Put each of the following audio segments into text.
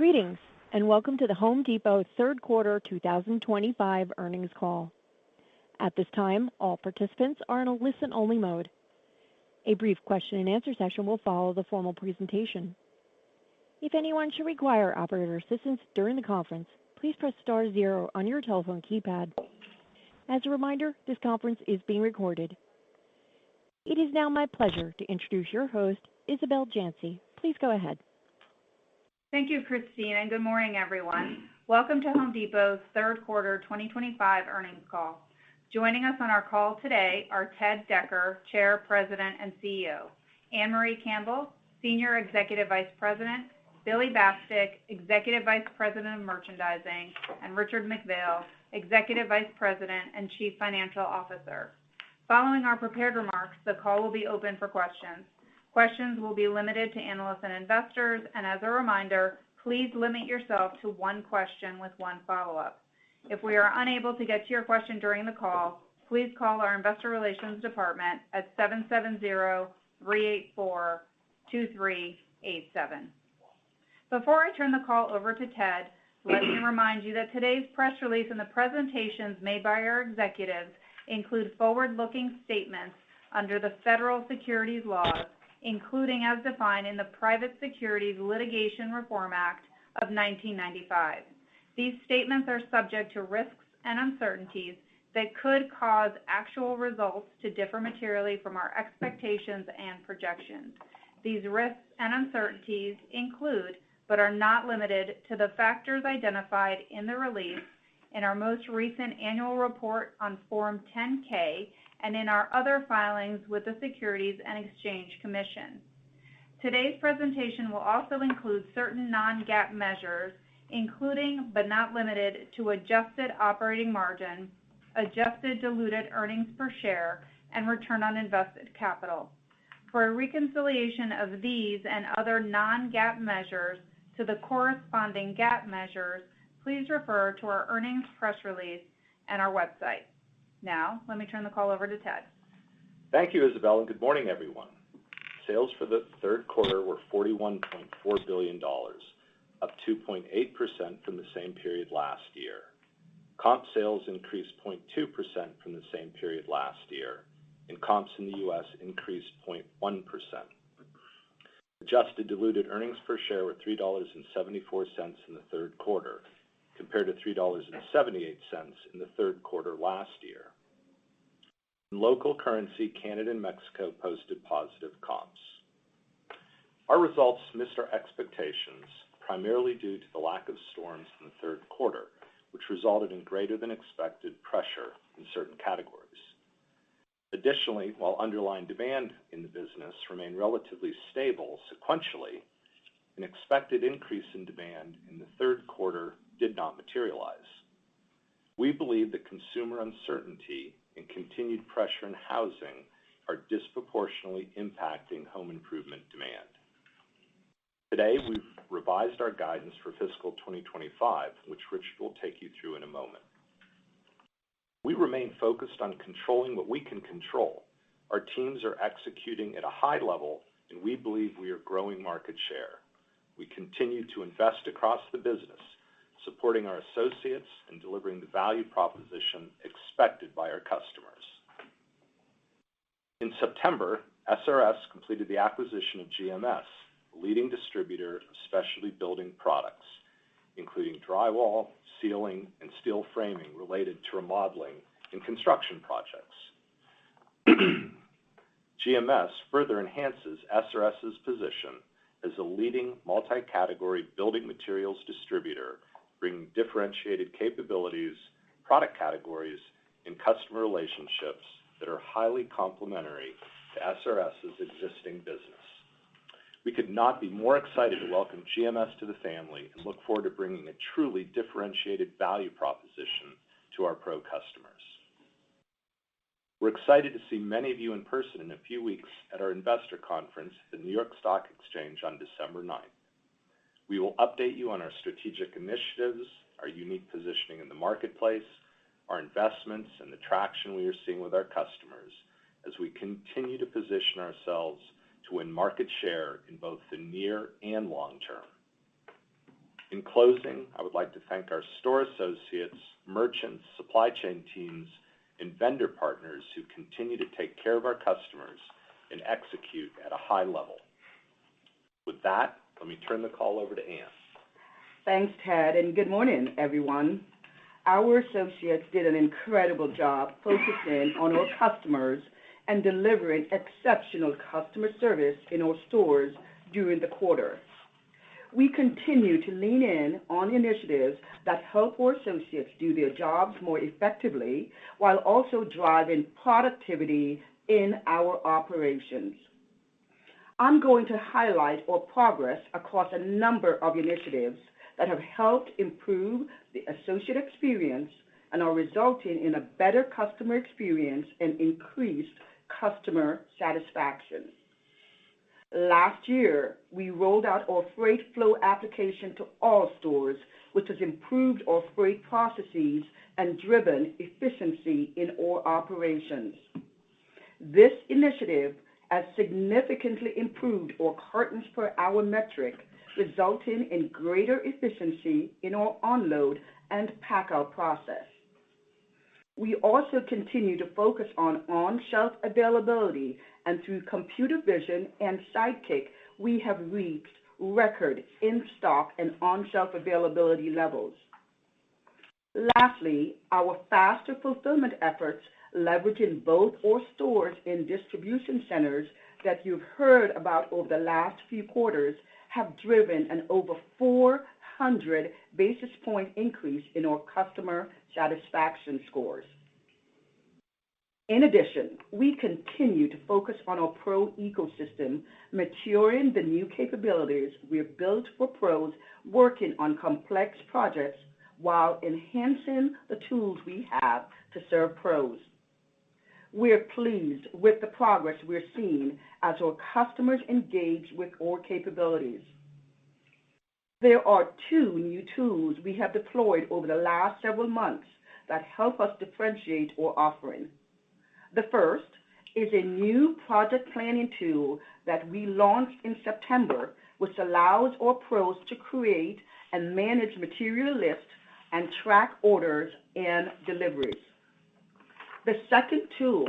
Greetings, and welcome to the Home Depot third quarter 2025 earnings call. At this time, all participants are in a listen-only mode. A brief question-and-answer session will follow the formal presentation. If anyone should require operator assistance during the conference, please press star zero on your telephone keypad. As a reminder, this conference is being recorded. It is now my pleasure to introduce your host, Isabel Janci. Please go ahead. Thank you, Christine, and good morning, everyone. Welcome to Home Depot's third quarter 2025 earnings call. Joining us on our call today are Ted Decker, Chair, President, and CEO, Ann-Marie Campbell, Senior Executive Vice President, Billy Bastek, Executive Vice President of Merchandising, and Richard McPhail, Executive Vice President and Chief Financial Officer. Following our prepared remarks, the call will be open for questions. Questions will be limited to analysts and investors, and as a reminder, please limit yourself to one question with one follow-up. If we are unable to get to your question during the call, please call our Investor Relations Department at 770-384-2387. Before I turn the call over to Ted, let me remind you that today's press release and the presentations made by our executives include forward-looking statements under the federal securities laws, including as defined in the Private Securities Litigation Reform Act of 1995. These statements are subject to risks and uncertainties that could cause actual results to differ materially from our expectations and projections. These risks and uncertainties include, but are not limited to, the factors identified in the release, in our most recent annual report on Form 10-K, and in our other filings with the Securities and Exchange Commission. Today's presentation will also include certain non-GAAP measures, including but not limited to adjusted operating margin, adjusted diluted earnings per share, and return on invested capital. For a reconciliation of these and other non-GAAP measures to the corresponding GAAP measures, please refer to our earnings press release and our website. Now, let me turn the call over to Ted. Thank you, Isabel, and good morning, everyone. Sales for the third quarter were $41.4 billion, up 2.8% from the same period last year. Comp sales increased 0.2% from the same period last year, and comps in the U.S. increased 0.1%. Adjusted diluted earnings per share were $3.74 in the third quarter, compared to $3.78 in the third quarter last year. In local currency, Canada and Mexico posted positive comps. Our results missed our expectations, primarily due to the lack of storms in the third quarter, which resulted in greater than expected pressure in certain categories. Additionally, while underlying demand in the business remained relatively stable sequentially, an expected increase in demand in the third quarter did not materialize. We believe that consumer uncertainty and continued pressure in housing are disproportionately impacting home improvement demand. Today, we've revised our guidance for fiscal 2025, which Richard will take you through in a moment. We remain focused on controlling what we can control. Our teams are executing at a high level, and we believe we are growing market share. We continue to invest across the business, supporting our associates and delivering the value proposition expected by our customers. In September, SRS completed the acquisition of GMS, a leading distributor of specialty building products, including drywall, ceiling, and steel framing related to remodeling and construction projects. GMS further enhances SRS's position as a leading multi-category building materials distributor, bringing differentiated capabilities, product categories, and customer relationships that are highly complementary to SRS's existing business. We could not be more excited to welcome GMS to the family and look forward to bringing a truly differentiated value proposition to our pro customers. We're excited to see many of you in person in a few weeks at our investor conference at the New York Stock Exchange on December 9th. We will update you on our strategic initiatives, our unique positioning in the marketplace, our investments, and the traction we are seeing with our customers as we continue to position ourselves to win market share in both the near and long term. In closing, I would like to thank our store associates, merchants, supply chain teams, and vendor partners who continue to take care of our customers and execute at a high level. With that, let me turn the call over to Ann. Thanks, Ted, and good morning, everyone. Our associates did an incredible job focusing on our customers and delivering exceptional customer service in our stores during the quarter. We continue to lean in on initiatives that help our associates do their jobs more effectively while also driving productivity in our operations. I'm going to highlight our progress across a number of initiatives that have helped improve the associate experience and are resulting in a better customer experience and increased customer satisfaction. Last year, we rolled out our freight flow application to all stores, which has improved our freight processes and driven efficiency in our operations. This initiative has significantly improved our cartons per hour metric, resulting in greater efficiency in our unload and pack-out process. We also continue to focus on-shelf availability, and through computer vision and Sidekick, we have reached record in-stock and on-shelf availability levels. Lastly, our faster fulfillment efforts, leveraging both our stores and distribution centers that you've heard about over the last few quarters, have driven an over 400 basis point increase in our customer satisfaction scores. In addition, we continue to focus on our pro ecosystem, maturing the new capabilities we've built for pros working on complex projects while enhancing the tools we have to serve pros. We're pleased with the progress we're seeing as our customers engage with our capabilities. There are 2 new tools we have deployed over the last several months that help us differentiate our offering. The first is a new project planning tool that we launched in September, which allows our pros to create and manage material lists and track orders and deliveries. The second tool,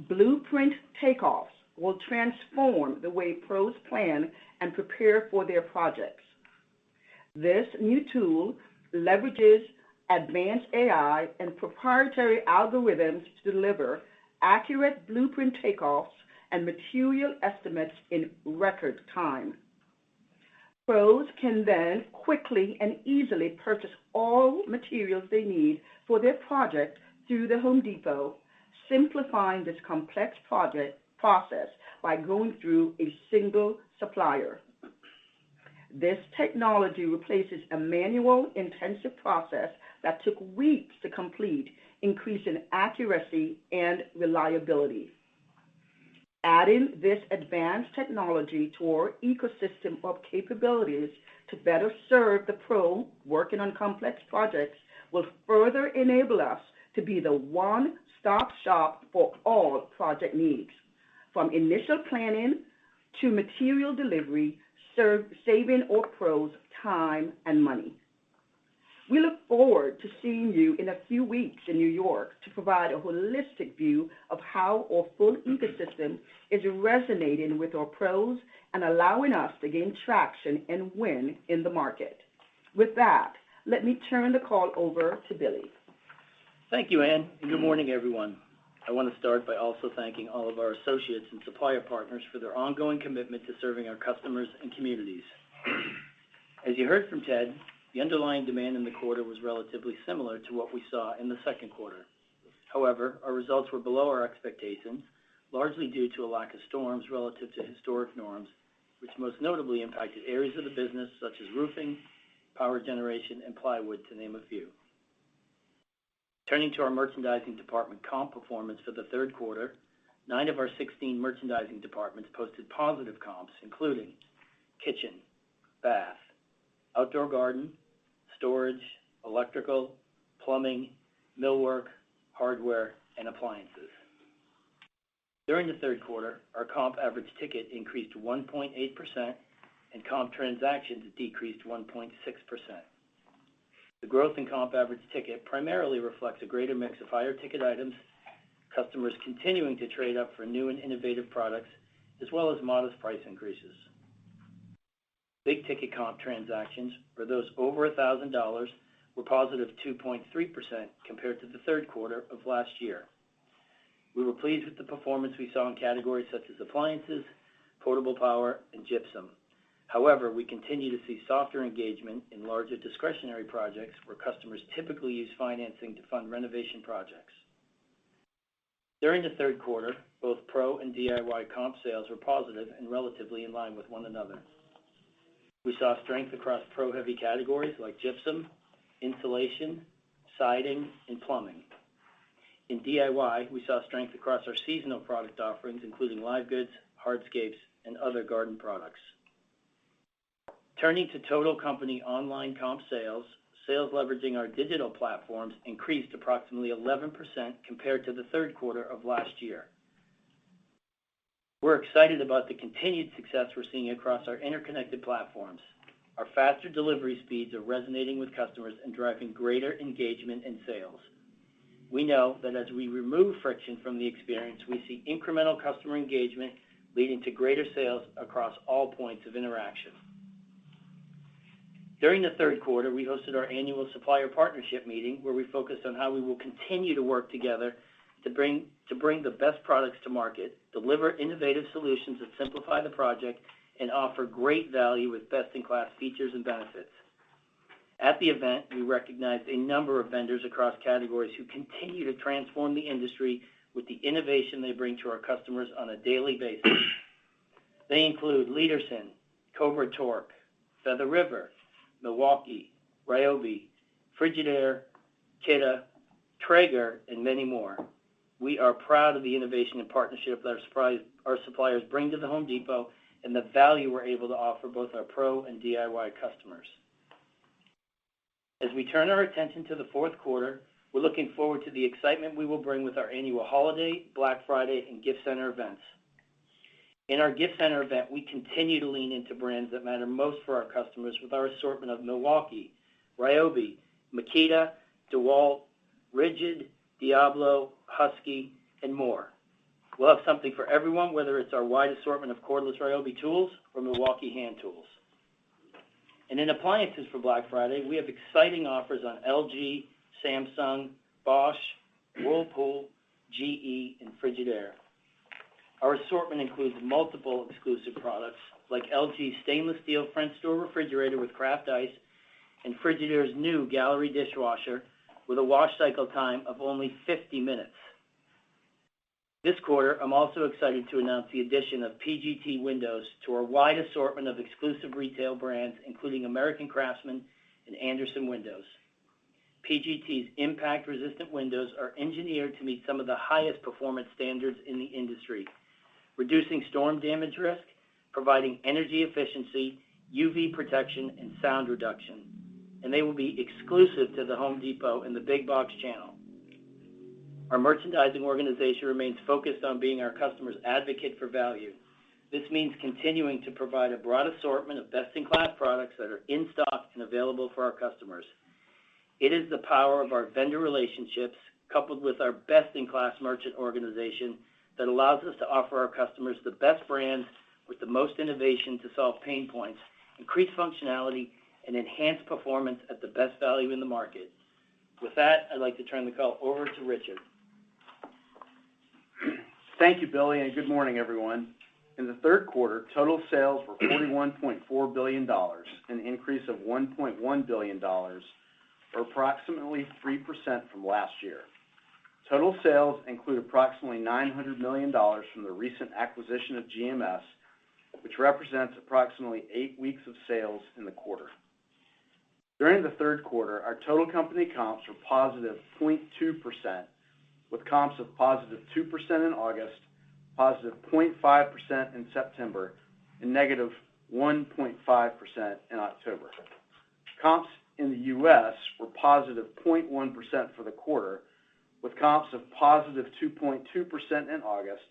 Blueprint Takeoffs, will transform the way pros plan and prepare for their projects. This new tool leverages advanced AI and proprietary algorithms to deliver accurate blueprint takeoffs and material estimates in record time. Pros can then quickly and easily purchase all materials they need for their project through the Home Depot, simplifying this complex project process by going through a single supplier. This technology replaces a manual, intensive process that took weeks to complete, increasing accuracy and reliability. Adding this advanced technology to our ecosystem of capabilities to better serve the pro working on complex projects will further enable us to be the one-stop shop for all project needs, from initial planning to material delivery, saving our pros time and money. We look forward to seeing you in a few weeks in New York to provide a holistic view of how our full ecosystem is resonating with our pros and allowing us to gain traction and win in the market. With that, let me turn the call over to Billy. Thank you, Ann, and good morning, everyone. I want to start by also thanking all of our associates and supplier partners for their ongoing commitment to serving our customers and communities. As you heard from Ted, the underlying demand in the quarter was relatively similar to what we saw in the second quarter. However, our results were below our expectations, largely due to a lack of storms relative to historic norms, which most notably impacted areas of the business such as roofing, power generation, and plywood, to name a few. Turning to our merchandising department comp performance for the third quarter, 9 of our 16 merchandising departments posted positive comps, including kitchen, bath, outdoor garden, storage, electrical, plumbing, millwork, hardware, and appliances. During the third quarter, our comp average ticket increased 1.8%, and comp transactions decreased 1.6%. The growth in comp average ticket primarily reflects a greater mix of higher ticket items, customers continuing to trade up for new and innovative products, as well as modest price increases. Big ticket comp transactions, for those over $1,000, were positive 2.3% compared to the third quarter of last year. We were pleased with the performance we saw in categories such as appliances, portable power, and gypsum. However, we continue to see softer engagement in larger discretionary projects where customers typically use financing to fund renovation projects. During the third quarter, both Pro and DIY comp sales were positive and relatively in line with one another. We saw strength across Pro-heavy categories like gypsum, insulation, siding, and plumbing. In DIY, we saw strength across our seasonal product offerings, including live goods, hardscapes, and other garden products. Turning to total company online comp sales, sales leveraging our digital platforms increased approximately 11% compared to the third quarter of last year. We're excited about the continued success we're seeing across our interconnected platforms. Our faster delivery speeds are resonating with customers and driving greater engagement and sales. We know that as we remove friction from the experience, we see incremental customer engagement leading to greater sales across all points of interaction. During the third quarter, we hosted our annual supplier partnership meeting where we focused on how we will continue to work together to bring the best products to market, deliver innovative solutions that simplify the project, and offer great value with best-in-class features and benefits. At the event, we recognized a number of vendors across categories who continue to transform the industry with the innovation they bring to our customers on a daily basis. They include Leaderson, Cobra Torque, Feather River, Milwaukee, Ryobi, Frigidaire, Kidde, Traeger, and many more. We are proud of the innovation and partnership that our suppliers bring to the Home Depot and the value we're able to offer both our Pro and DIY customers. As we turn our attention to the fourth quarter, we're looking forward to the excitement we will bring with our annual holiday, Black Friday, and gift center events. In our gift center event, we continue to lean into brands that matter most for our customers with our assortment of Milwaukee, Ryobi, Makita, DeWalt, Rigid, Diablo, Husky, and more. We'll have something for everyone, whether it's our wide assortment of cordless Ryobi tools or Milwaukee hand tools. And in appliances for Black Friday, we have exciting offers on LG, Samsung, Bosch, Whirlpool, GE, and Frigidaire. Our assortment includes multiple exclusive products like LG's stainless steel French door refrigerator with craft ice and Frigidaire's new gallery dishwasher with a wash cycle time of only 50 minutes. This quarter, I'm also excited to announce the addition of PGT Windows to our wide assortment of exclusive retail brands, including American Craftsman and Andersen Windows. PGT's impact-resistant windows are engineered to meet some of the highest performance standards in the industry, reducing storm damage risk, providing energy efficiency, UV protection, and sound reduction. And they will be exclusive to the Home Depot and the big box channel. Our merchandising organization remains focused on being our customers' advocate for value. This means continuing to provide a broad assortment of best-in-class products that are in stock and available for our customers. It is the power of our vendor relationships, coupled with our best-in-class merchant organization, that allows us to offer our customers the best brands with the most innovation to solve pain points, increase functionality, and enhance performance at the best value in the market. With that, I'd like to turn the call over to Richard. Thank you, Billy, and good morning, everyone. In the third quarter, total sales were $41.4 billion, an increase of $1.1 billion, or approximately 3% from last year. Total sales include approximately $900 million from the recent acquisition of GMS, which represents approximately 8 weeks of sales in the quarter. During the third quarter, our total company comps were positive 0.2%, with comps of positive 2% in August, positive 0.5% in September, and negative 1.5% in October. Comps in the U.S. were positive 0.1% for the quarter, with comps of positive 2.2% in August,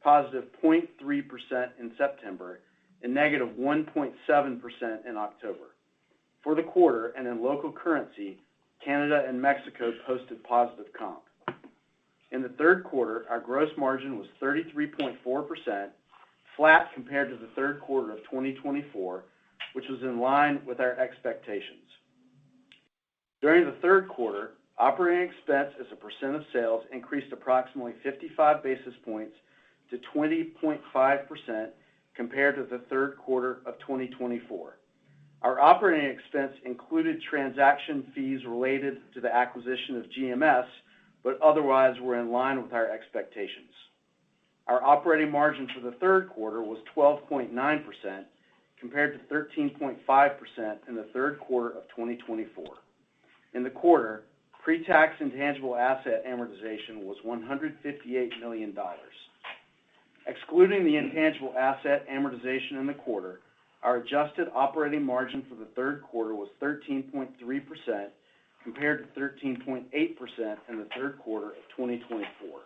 positive 0.3% in September, and negative 1.7% in October. For the quarter and in local currency, Canada and Mexico posted positive comp. In the third quarter, our gross margin was 33.4%, flat compared to the third quarter of 2024, which was in line with our expectations. During the third quarter, operating expense as a percent of sales increased approximately 55 basis points to 20.5% compared to the third quarter of 2024. Our operating expense included transaction fees related to the acquisition of GMS, but otherwise were in line with our expectations. Our operating margin for the third quarter was 12.9% compared to 13.5% in the third quarter of 2024. In the quarter, pre-tax intangible asset amortization was $158 million. Excluding the intangible asset amortization in the quarter, our adjusted operating margin for the third quarter was 13.3% compared to 13.8% in the third quarter of 2024.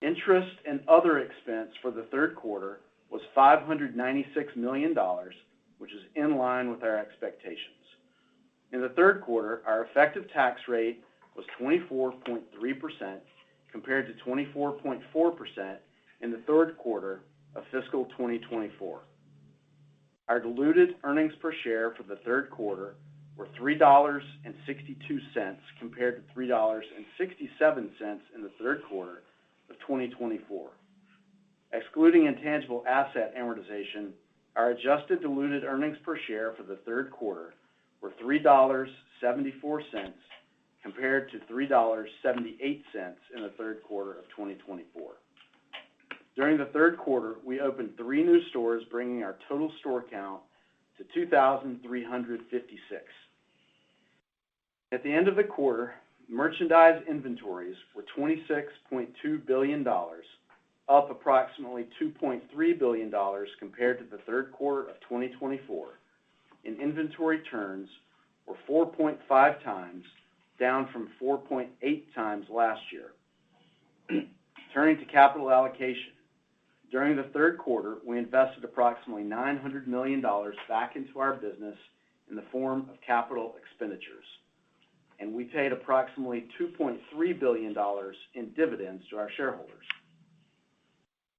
Interest and other expense for the third quarter was $596 million, which is in line with our expectations. In the third quarter, our effective tax rate was 24.3% compared to 24.4% in the third quarter of fiscal 2024. Our diluted earnings per share for the third quarter were $3.62 compared to $3.67 in the third quarter of 2024. Excluding intangible asset amortization, our adjusted diluted earnings per share for the third quarter were $3.74 compared to $3.78 in the third quarter of 2024. During the third quarter, we opened 3 new stores, bringing our total store count to 2,356. At the end of the quarter, merchandise inventories were $26.2 billion, up approximately $2.3 billion compared to the third quarter of 2024, and inventory turns were 4.5 times, down from 4.8 times last year. Turning to capital allocation. During the third quarter, we invested approximately $900 million back into our business in the form of capital expenditures, and we paid approximately $2.3 billion in dividends to our shareholders.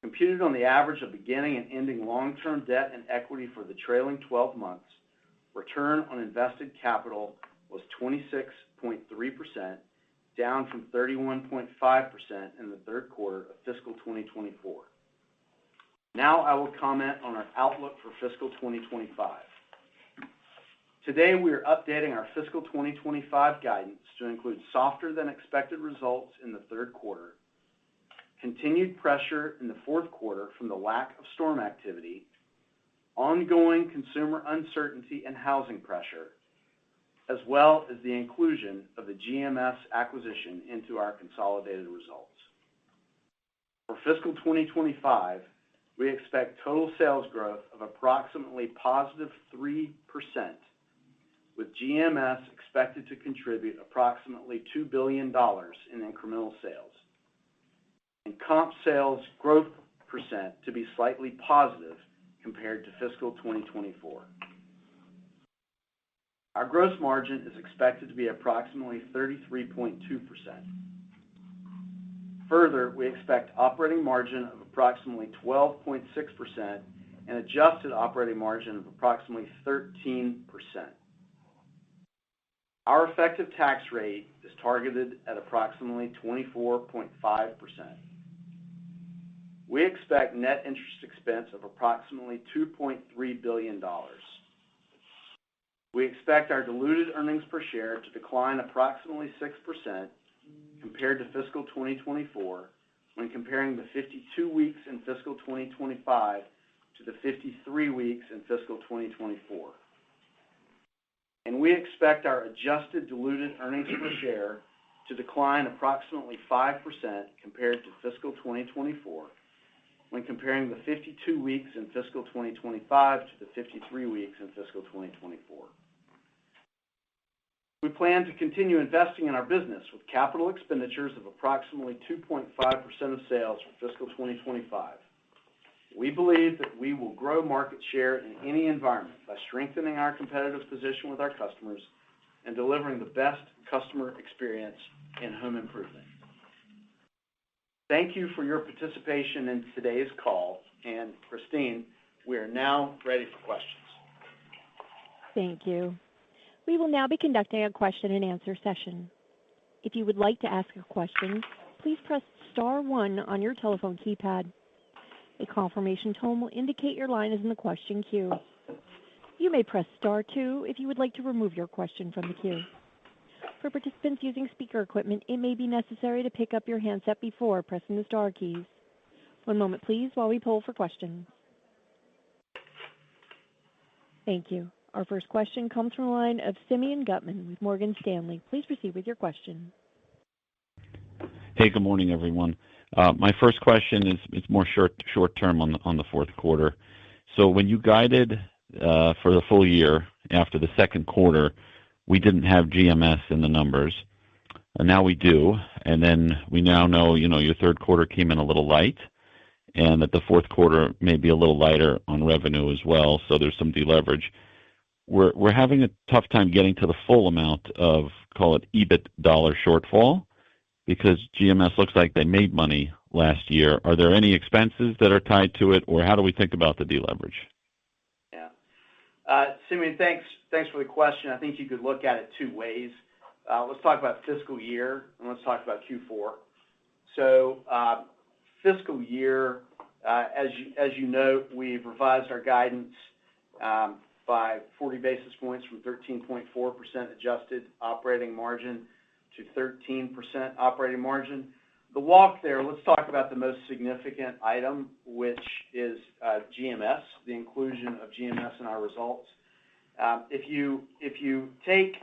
Computed on the average of beginning and ending long-term debt and equity for the trailing 12 months, return on invested capital was 26.3%, down from 31.5% in the third quarter of fiscal 2024. Now I will comment on our outlook for fiscal 2025. Today we are updating our fiscal 2025 guidance to include softer than expected results in the third quarter, continued pressure in the fourth quarter from the lack of storm activity, ongoing consumer uncertainty and housing pressure, as well as the inclusion of the GMS acquisition into our consolidated results. For fiscal 2025, we expect total sales growth of approximately positive 3%, with GMS expected to contribute approximately $2 billion in incremental sales, and comp sales growth percent to be slightly positive compared to fiscal 2024. Our gross margin is expected to be approximately 33.2%. Further, we expect operating margin of approximately 12.6% and adjusted operating margin of approximately 13%. Our effective tax rate is targeted at approximately 24.5%. We expect net interest expense of approximately $2.3 billion. We expect our diluted earnings per share to decline approximately 6% compared to fiscal 2024 when comparing the 52 weeks in fiscal 2025 to the 53 weeks in fiscal 2024. And we expect our adjusted diluted earnings per share to decline approximately 5% compared to fiscal 2024 when comparing the 52 weeks in fiscal 2025 to the 53 weeks in fiscal 2024. We plan to continue investing in our business with capital expenditures of approximately 2.5% of sales for fiscal 2025. We believe that we will grow market share in any environment by strengthening our competitive position with our customers and delivering the best customer experience in home improvement. Thank you for your participation in today's call. And Christine, we are now ready for questions. Thank you. We will now be conducting a question and answer session. If you would like to ask a question, please press star 1 on your telephone keypad. A confirmation tone will indicate your line is in the question queue. You may press star 2 if you would like to remove your question from the queue. For participants using speaker equipment, it may be necessary to pick up your handset before pressing the star keys. One moment, please, while we poll for questions. Thank you. Our first question comes from the line of Simeon Gutman with Morgan Stanley. Please proceed with your question. Hey, good morning, everyone. My first question is more short term on the fourth quarter. So when you guided for the full year after the second quarter, we didn't have GMS in the numbers, and now we do. And then we now know, your third quarter came in a little light, and that the fourth quarter may be a little lighter on revenue as well. So there's some deleverage. We're having a tough time getting to the full amount of, call it, EBIT dollar shortfall, because GMS looks like they made money last year. Are there any expenses that are tied to it, or how do we think about the deleverage? Yeah. Simeon, thanks for the question. I think you could look at it two ways. Let's talk about fiscal year, and let's talk about Q4. So fiscal year, as you note, we've revised our guidance by 40 basis points from 13.4% adjusted operating margin to 13% operating margin. The walk there, let's talk about the most significant item, which is GMS, the inclusion of GMS in our results. If you take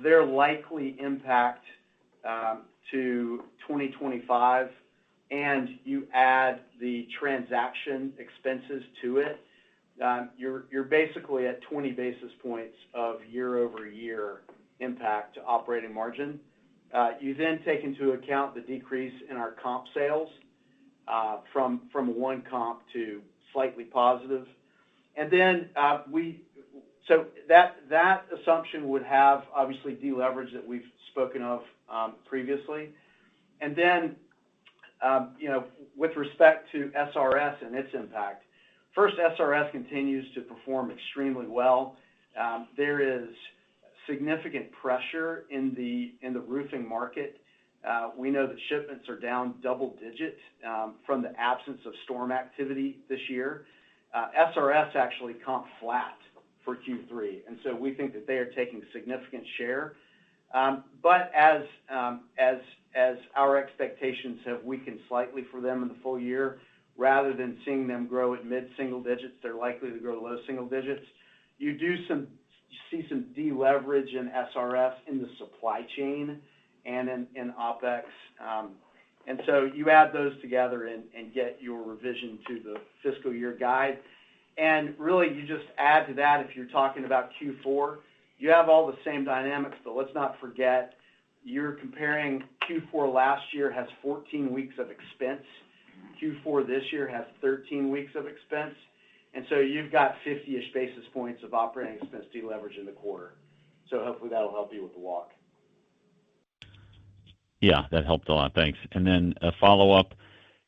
their likely impact to 2025 and you add the transaction expenses to it, you're basically at 20 basis points of year-over-year impact to operating margin. You then take into account the decrease in our comp sales from 1 comp to slightly positive. And then so that assumption would have, obviously, deleverage that we've spoken of previously. And then, with respect to SRS and its impact, first, SRS continues to perform extremely well. There is significant pressure in the roofing market. We know that shipments are down double digit from the absence of storm activity this year. SRS actually comped flat for Q3, and so we think that they are taking significant share. But as our expectations have weakened slightly for them in the full year, rather than seeing them grow at mid-single digits, they're likely to grow low single digits. You see some deleverage in SRS in the supply chain and in OPEX. And so you add those together and get your revision to the fiscal year guide. And really, you just add to that, if you're talking about Q4, you have all the same dynamics, but let's not forget, you're comparing Q4 last year has 14 weeks of expense. Q4 this year has 13 weeks of expense. And so you've got 50-ish basis points of operating expense deleverage in the quarter. So hopefully that'll help you with the walk. Yeah, that helped a lot. Thanks. And then a follow-up,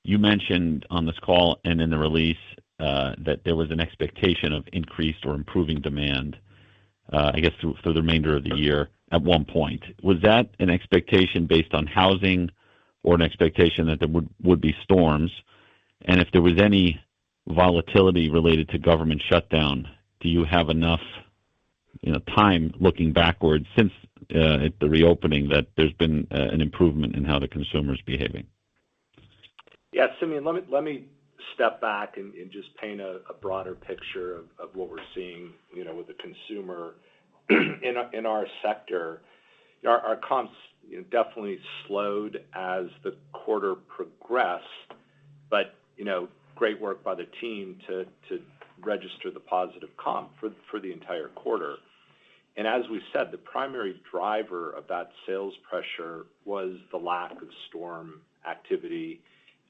you mentioned on this call and in the release that there was an expectation of increased or improving demand, I guess, through the remainder of the year at one point. Was that an expectation based on housing or an expectation that there would be storms? And if there was any volatility related to government shutdown, do you have enough time looking backwards since the reopening that there's been an improvement in how the consumer's behaving? Yeah, Simeon, let me step back and just paint a broader picture of what we're seeing, with the consumer in our sector. Our comps definitely slowed as the quarter progressed, but great work by the team to register the positive comp for the entire quarter. And as we said, the primary driver of that sales pressure was the lack of storm activity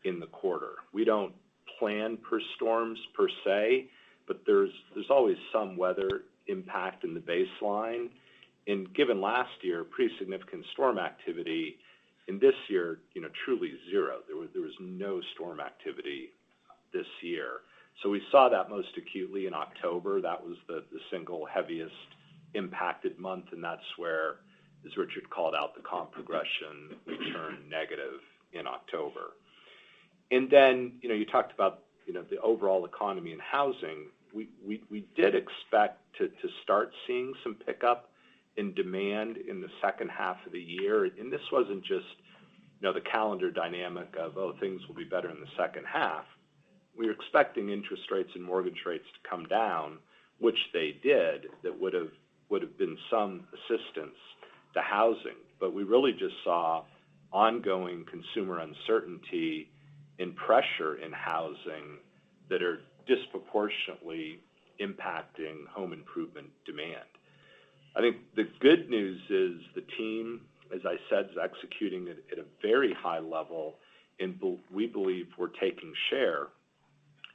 in the quarter. We don't plan per storms per se, but there's always some weather impact in the baseline. And given last year, pretty significant storm activity, in this year, truly zero. There was no storm activity this year. So we saw that most acutely in October. That was the single heaviest impacted month, and that's where, as Richard called out, the comp progression, we turned negative in October. And then, you talked about, the overall economy and housing. We did expect to start seeing some pickup in demand in the second half of the year. And this wasn't just, the calendar dynamic of, things will be better in the second half. We were expecting interest rates and mortgage rates to come down, which they did. That would have been some assistance to housing. But we really just saw ongoing consumer uncertainty and pressure in housing that are disproportionately impacting home improvement demand. I think the good news is the team, as I said, is executing at a very high level, and we believe we're taking share.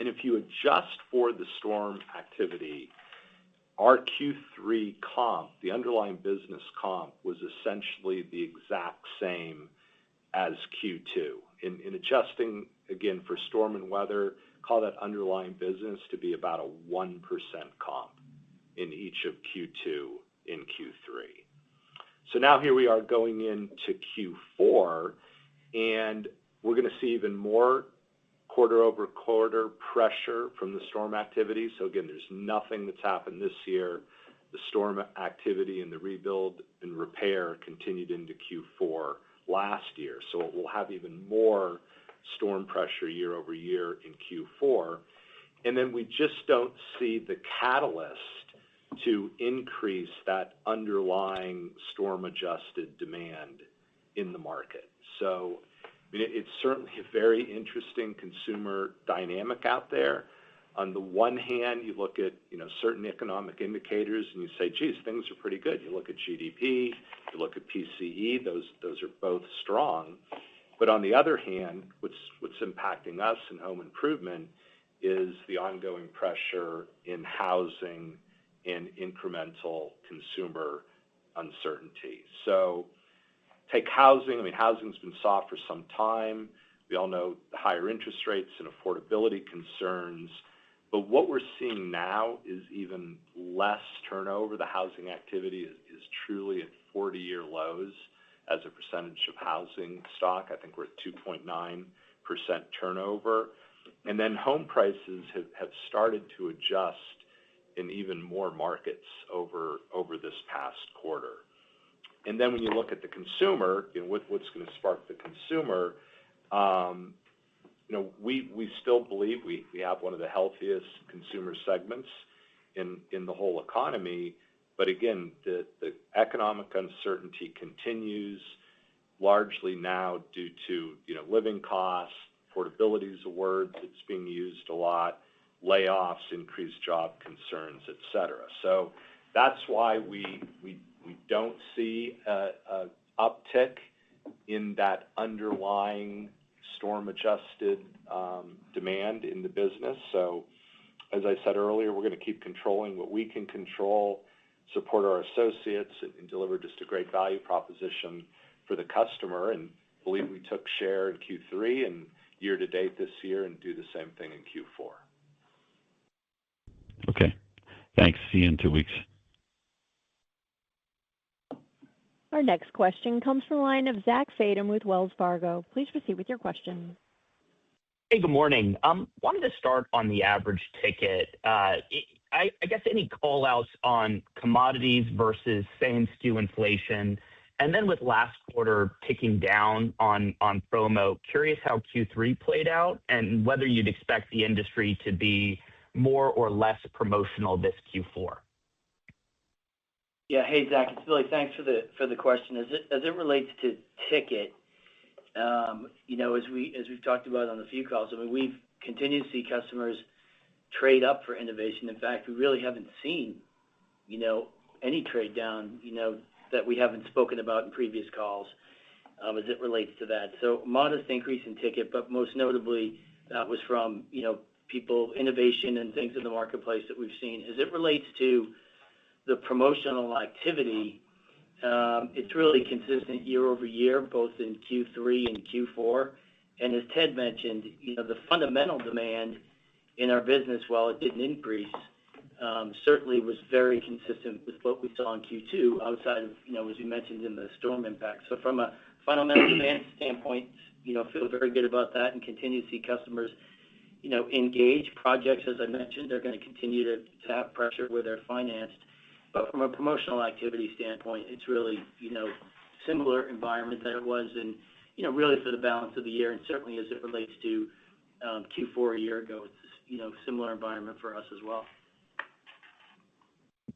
And if you adjust for the storm activity, our Q3 comp, the underlying business comp, was essentially the exact same as Q2. In adjusting, again, for storm and weather, call that underlying business to be about a 1% comp in each of Q2 and Q3. So now here we are going into Q4, and we're going to see even more quarter-over-quarter pressure from the storm activity. So again, there's nothing that's happened this year. The storm activity and the rebuild and repair continued into Q4 last year. So we'll have even more storm pressure year over year in Q4. And then we just don't see the catalyst to increase that underlying storm-adjusted demand in the market. So it's certainly a very interesting consumer dynamic out there. On the one hand, you look at certain economic indicators and you say, geez, things are pretty good. You look at GDP, you look at PCE, those are both strong. But on the other hand, what's impacting us in home improvement is the ongoing pressure in housing and incremental consumer uncertainty. So take housing. Housing's been soft for some time. We all know the higher interest rates and affordability concerns. But what we're seeing now is even less turnover. The housing activity is truly at 40-year lows as a percentage of housing stock. I think we're at 2.9% turnover. And then home prices have started to adjust in even more markets over this past quarter. And then when you look at the consumer, what's going to spark the consumer, we still believe we have one of the healthiest consumer segments in the whole economy. But again, the economic uncertainty continues largely now due to living costs, affordability is a word that's being used a lot, layoffs, increased job concerns, et cetera. So that's why we don't see a uptick in that underlying storm-adjusted demand in the business. So as I said earlier, we're going to keep controlling what we can control, support our associates, and deliver just a great value proposition for the customer, and believe we took share in Q3 and year-to-date this year and do the same thing in Q4. Okay. Thanks. See you in 2 weeks. Our next question comes from the line of Zach Fadem with Wells Fargo. Please proceed with your question. Hey, good morning. Wanted to start on the average ticket. I guess any call-outs on commodities versus same SKU inflation, and then with last quarter ticking down on promo, curious how Q3 played out and whether you'd expect the industry to be more or less promotional this Q4. Yeah, hey Zach, it's Billy. Thanks for the question. As it relates to ticket, as we've talked about on a few calls, we've continued to see customers trade up for innovation. In fact, we really haven't seen, any trade down, that we haven't spoken about in previous calls, as it relates to that. So modest increase in ticket, but most notably That was from, people, innovation and things in the marketplace that we've seen. As it relates to the promotional activity, it's really consistent year over year, both in Q3 and Q4. And as Ted mentioned, the fundamental demand in our business, while it didn't increase, certainly was very consistent with what we saw in Q2, outside of, as you mentioned, in the storm impact. So from a fundamental demand standpoint, feel very good about that and continue to see customers, engage. Projects, as I mentioned, they're going to continue to have pressure where they're financed. But from a promotional activity standpoint, it's really, similar environment that it was in, really for the balance of the year, and certainly as it relates to Q4 a year ago, it's, similar environment for us as well.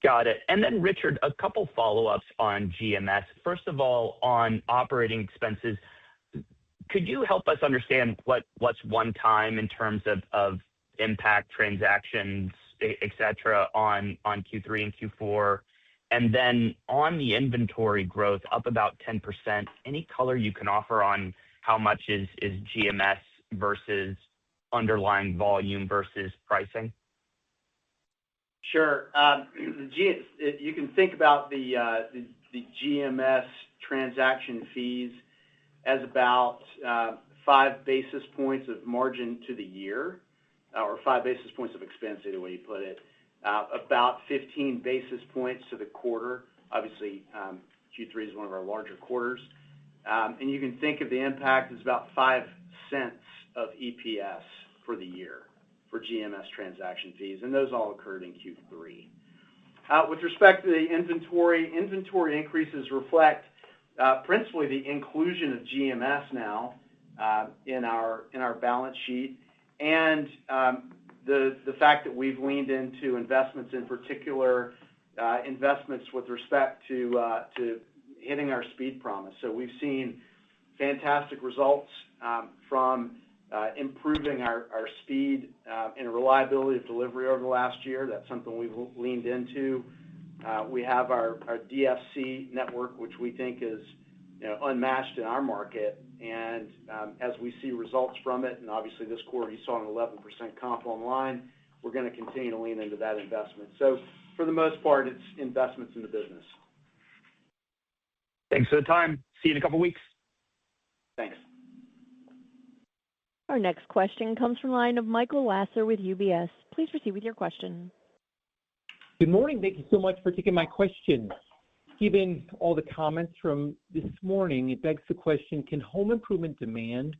Got it. And then, Richard, a couple follow-ups on GMS. First of all, on operating expenses, could you help us understand what's one time in terms of impact, transactions, et cetera, on Q3 and Q4? And then on the inventory growth, up about 10%, any color you can offer on how much is GMS versus underlying volume versus pricing? Sure. You can think about the GMS transaction fees as about 5 basis points of margin to the year, or 5 basis points of expense, either way you put it. About 15 basis points to the quarter. Obviously, Q3 is one of our larger quarters. And you can think of the impact as about 5 cents of EPS for the year for GMS transaction fees, and those all occurred in Q3. With respect to the inventory increases reflect principally the inclusion of GMS now in our balance sheet, and the fact that we've leaned into investments, in particular investments with respect to hitting our speed promise. So we've seen fantastic results from improving our speed and reliability of delivery over the last year. That's something we've leaned into. We have our DFC network, which we think is unmatched in our market, and as we see results from it, and obviously this quarter you saw an 11% comp online, we're going to continue to lean into that investment. So for the most part, it's investments in the business. Thanks for the time. See you in a couple weeks. Thanks. Our next question comes from the line of Michael Lasser with UBS. Please proceed with your question. Good morning. Thank you so much for taking my question. Given all the comments from this morning, it begs the question, can home improvement demand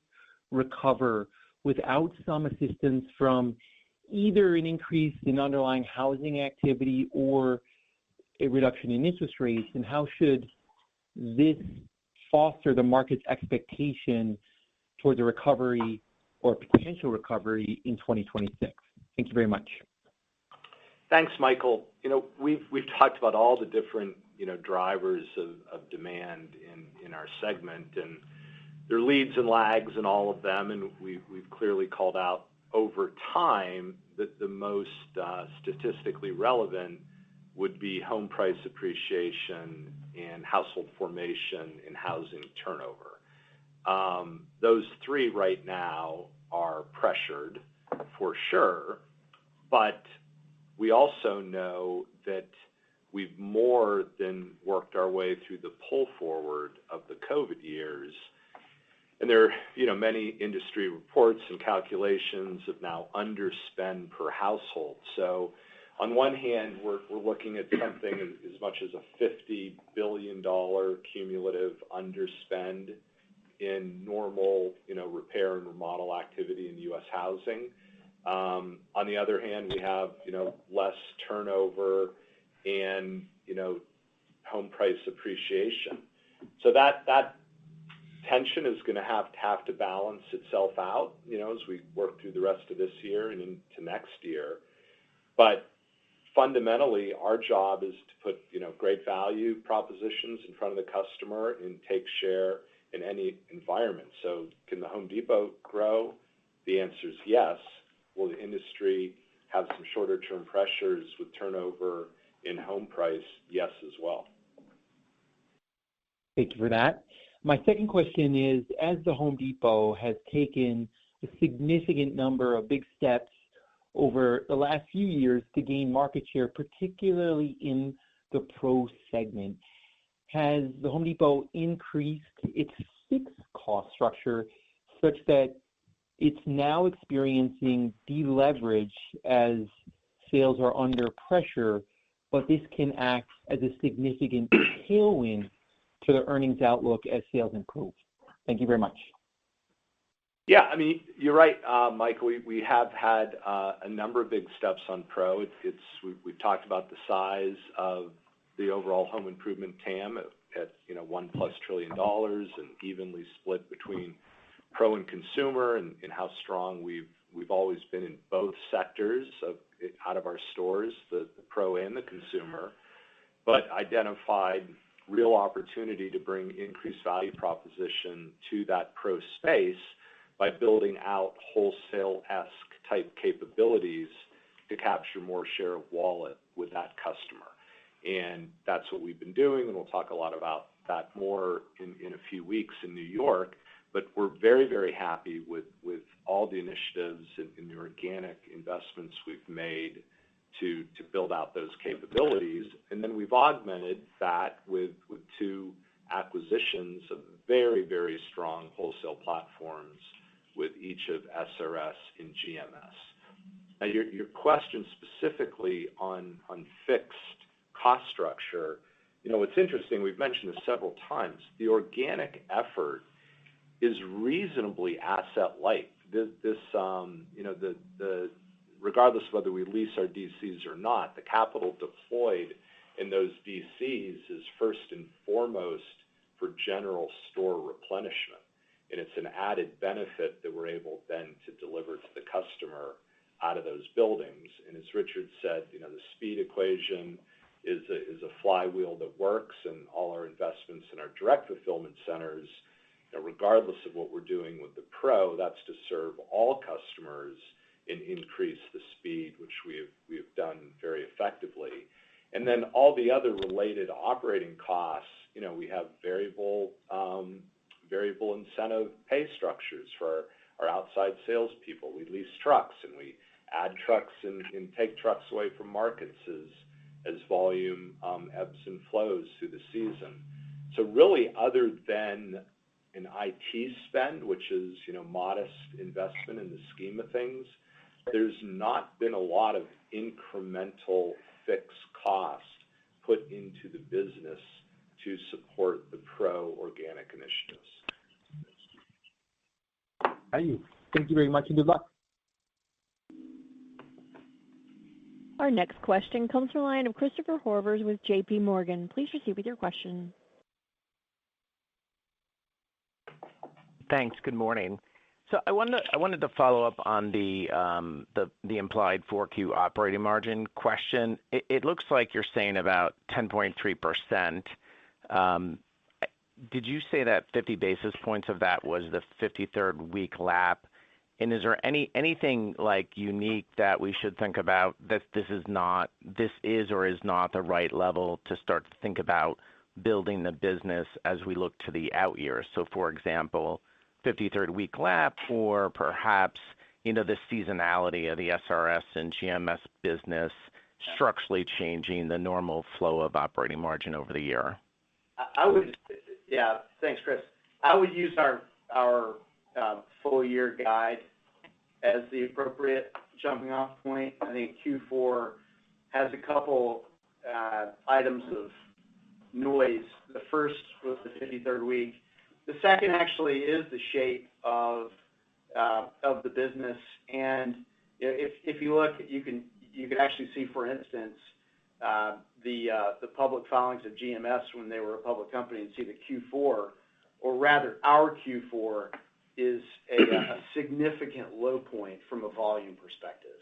recover without some assistance from either an increase in underlying housing activity or a reduction in interest rates? And how should this foster the market's expectation towards a recovery or potential recovery in 2026? Thank you very much. Thanks, Michael. We've talked about all the different drivers of demand in our segment, and there are leads and lags in all of them, and we've clearly called out over time that the most statistically relevant would be home price appreciation and household formation and housing turnover. Those three right now are pressured for sure, but we also know that we've more than worked our way through the pull forward of the COVID years. And there are, many industry reports and calculations of now underspend per household. So on one hand, we're looking at something as much as a $50 billion cumulative underspend in normal, repair and remodel activity in U.S. housing. On the other hand, we have, less turnover and, home price appreciation. So that tension is going to have to balance itself out, as we work through the rest of this year and into next year. But fundamentally, our job is to put, great value propositions in front of the customer and take share in any environment. So can the Home Depot grow? The answer is yes. Will the industry have some shorter term pressures with turnover in home price? Yes, as well. Thank you for that. My second question is, as the Home Depot has taken a significant number of big steps over the last few years to gain market share, particularly in the pro segment. Has the Home Depot increased its fixed cost structure such that it's now experiencing deleverage as sales are under pressure, but this can act as a significant tailwind to the earnings outlook as sales improve? Thank you very much. Yeah, I mean, you're right, Michael. We have had a number of big steps on pro. We've talked about the size of the overall home improvement TAM at $1+ trillion and evenly split between pro and consumer, and how strong we've always been in both sectors out of our stores, the pro and the consumer, but identified real opportunity to bring increased value proposition to that pro space by building out wholesale-esque type capabilities to capture more share of wallet with that customer. And that's what we've been doing, and we'll talk a lot about that more in a few weeks in New York. But we're very, very happy with all the initiatives and the organic investments we've made to build out those capabilities. And then we've augmented that with two acquisitions of very, very strong wholesale platforms with each of SRS and GMS. Now, your question specifically on fixed cost structure, it's interesting, we've mentioned this several times, the organic effort is reasonably asset light. Regardless of whether we lease our DCs or not, the capital deployed in those DCs is first and foremost for general store replenishment. And it's an added benefit that we're able then to deliver to the customer out of those buildings. And as Richard said, the speed equation is a flywheel that works, and all our investments in our direct fulfillment centers, regardless of what we're doing with the pro, that's to serve all customers and increase the speed, which we have done very effectively. And then all the other related operating costs, we have variable incentive pay structures for our outside salespeople. We lease trucks, and we add trucks and take trucks away from markets as volume ebbs and flows through the season. So really, other than an IT spend, which is modest investment in the scheme of things, there's not been a lot of incremental fixed cost put into the business to support the pro organic initiatives. Thank you very much, and good luck. Our next question comes from the line of Christopher Horvers with J.P. Morgan. Please proceed with your question. Thanks. Good morning. So I wanted to follow up on the implied 4Q operating margin question. It looks like you're saying about 10.3%. Did you say that 50 basis points of that was the 53rd week lap? And is there anything like unique that we should think about that this is or is not the right level to start to think about building the business as we look to the out years? So, for example, 53rd week lap, or perhaps the seasonality of the SRS and GMS business structurally changing the normal flow of operating margin over the year. Thanks, Chris. I would use our full year guide as the appropriate jumping off point. I think Q4 has a couple items of noise. The first was the 53rd week. The second actually is the shape of the business, and if you look, you can actually see, for instance, the public filings of GMS when they were a public company, and see the Q4, or rather our Q4, is a significant low point from a volume perspective.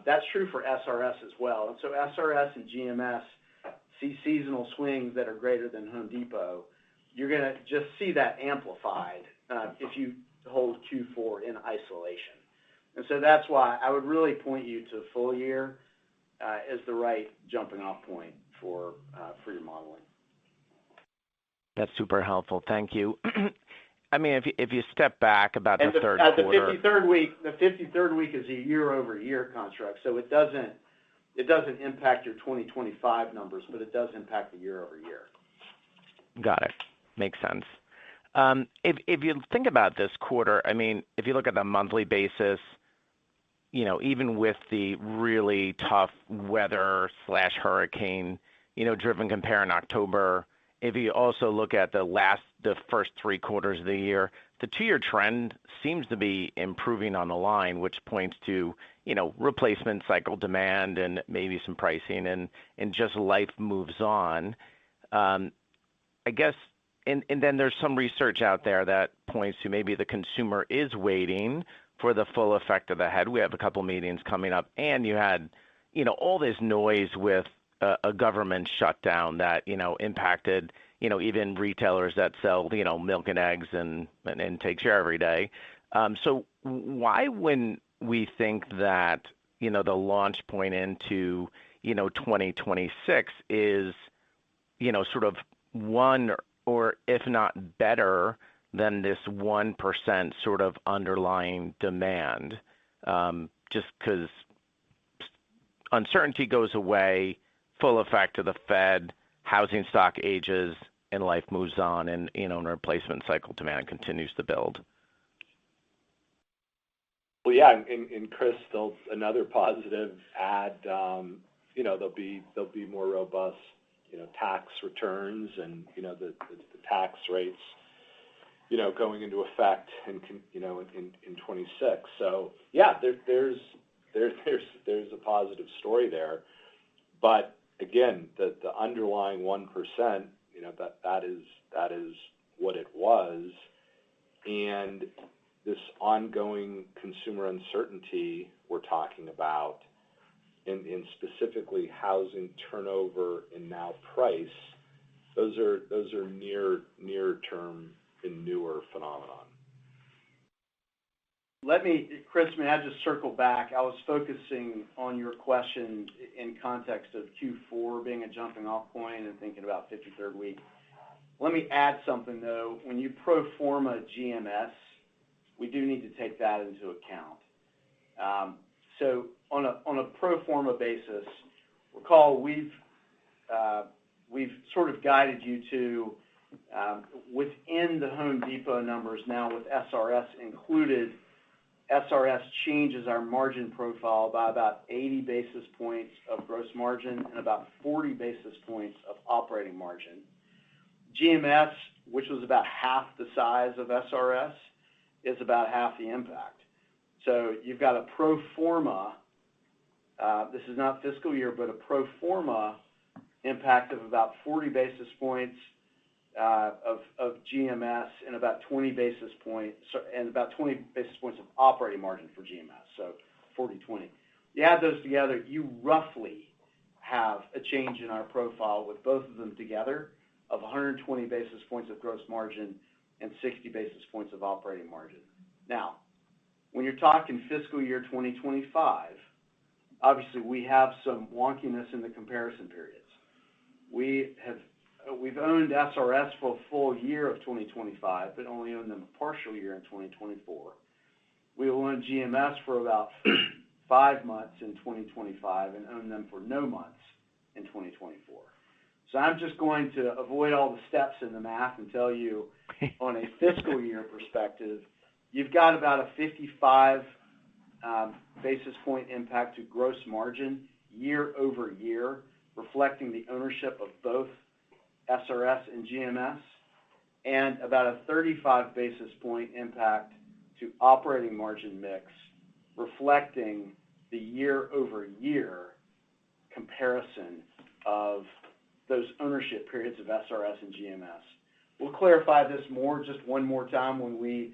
That's true for SRS as well. And so SRS and GMS see seasonal swings that are greater than Home Depot. You're going to just see that amplified if you hold Q4 in isolation. And so that's why I would really point you to full year as the right jumping off point for your modeling. That's super helpful. Thank you. I mean, if you step back about And the third the quarter, 53rd week is a year-over-year construct, so it doesn't impact your 2025 numbers, but it does impact the year-over-year. got it. Makes sense. If you think about this quarter, I mean, if you look at the monthly basis, you know, even with the really tough weather/hurricane, you know, driven compare in October, if you also look at the first 3 quarters of the year, the 2-year trend seems to be improving on the line, which points to, you know, replacement cycle demand and maybe some pricing and just life moves on. I guess, and then there's some research out there that points to maybe the consumer is waiting for the full effect of the head. We have a couple meetings coming up, and you had, you know, all this noise with a government shutdown that, you know, impacted, you know, even retailers that sell, you know, milk and eggs and take share every day. So why wouldn't we think that, you know, the launch point into, you know, 2026 is, you know, sort of one or if not better than this 1% sort of underlying demand? Just because uncertainty goes away, full effect of the Fed, housing stock ages, and life moves on, and, you know, and replacement cycle demand continues to build. Well, yeah, and Chris, still another positive add, you know, there'll be more robust, you know, tax returns and, you know, the tax rates, you know, going into effect in 26. So yeah, there's a positive story there, but again, the underlying 1%, you know, that is what it was, and this ongoing consumer uncertainty we're talking about, in specifically housing turnover and now price, those are near term and newer phenomenon. Chris, may I just circle back? I was focusing on your question in context of Q4 being a jumping off point and thinking about 53rd week. Let me add something, though. When you pro forma GMS, we do need to take that into account. So on a pro forma basis, recall we've sort of guided you to within the Home Depot numbers now with SRS included. SRS changes our margin profile by about 80 basis points of gross margin and about 40 basis points of operating margin. GMS, which was about half the size of SRS, is about half the impact. So you've got a pro forma, this is not fiscal year, but a pro forma impact of about 40 basis points of GMS and about 20 basis points of operating margin for GMS. So 40-20. You add those together, you roughly have a change in our profile with both of them together of 120 basis points of gross margin and 60 basis points of operating margin. Now, when you're talking fiscal year 2025, obviously we have some wonkiness in the comparison periods. We've owned SRS for a full year of 2025, but only owned them a partial year in 2024. We will own GMS for about 5 months in 2025 and own them for no months in 2024. So I'm just going to avoid all the steps in the math and tell you on a fiscal year perspective, you've got about a 55 basis point impact to gross margin year over year, reflecting the ownership of both SRS and GMS, and about a 35 basis point impact to operating margin mix, reflecting the year over year comparison of those ownership periods of SRS and GMS. We'll clarify this more just one more time when we